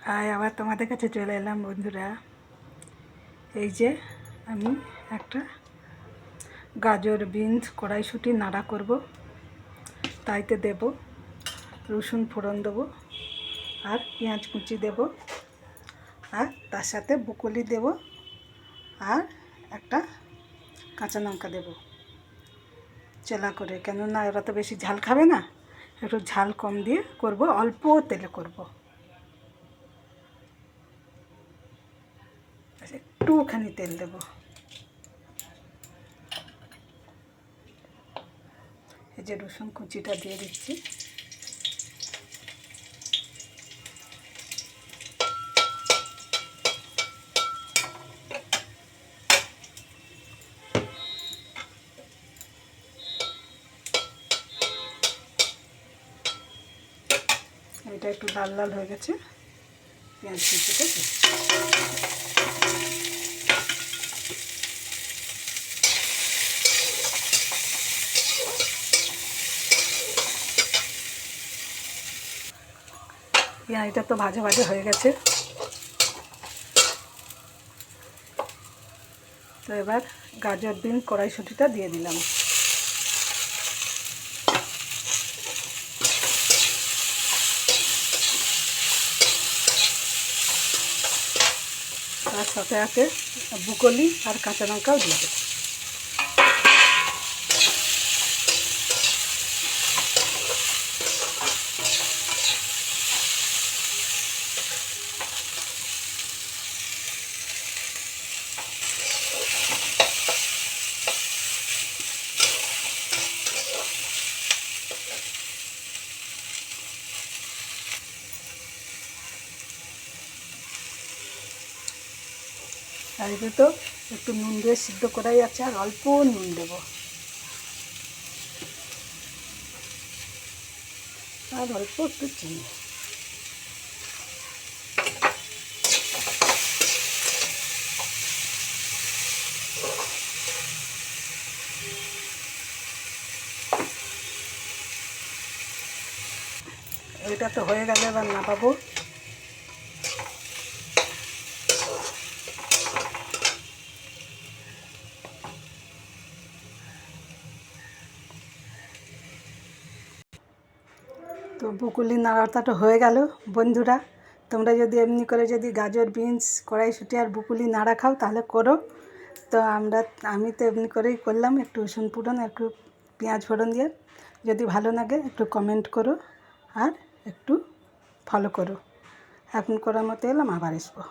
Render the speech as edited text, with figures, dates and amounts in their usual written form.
High, আবার তোমাদের কাছে চলে এলাম বন্ধুরা। এই যে আমি একটা গাজর বিনস কড়াইশুঁটি নাড়া করব, তাইতে দেব রসুন ফোড়ন দেবো, আর পেঁয়াজ কুচি দেব, আর তার সাথে ব্রোকলি দেব, আর একটা কাঁচা লঙ্কা দেব চেলা করে। কেননা ওরা তো বেশি ঝাল খাবে না, একটু ঝাল কম দিয়ে করব, অল্প তেলে করব। একটুখানি তেল দেব। এই যে রসুন কুচিটা দিয়ে দিচ্ছি। এটা একটু লাল লাল হয়ে গেছে, পেঁয়াজ কুচিটা পেঁয়াজটা তো ভাজা ভাজা হয়ে গেছে। তো এবার গাজর বিন কড়াইশুঁটিটা দিয়ে দিলাম। তার সাথে সাথে ব্রোকলি আর কাঁচা লঙ্কাও দিয়ে দেবো। আর এটা তো একটু নুন দিয়ে সিদ্ধ করাই আছে, আর অল্প নুন দেব, আর অল্প একটু চিনি। এটা তো হয়ে গেলে এবার নামাবো। তো ব্রোকলি নাড়াটা হয়ে গেল বন্ধুরা। তোমরা যদি এমনি করে যদি গাজর বিনস কড়াইশুঁটি আর ব্রোকলি নাড়া খাও তাহলে করো। তো আমি তো এমনি করেই করলাম, একটু রসুন ফোড়ন একটু পেঁয়াজ ফোড়ন দিয়ে। যদি ভালো লাগে একটু কমেন্ট করো আর একটু ফলো করো। এখন করার মতো এলাম, আবার আসবো।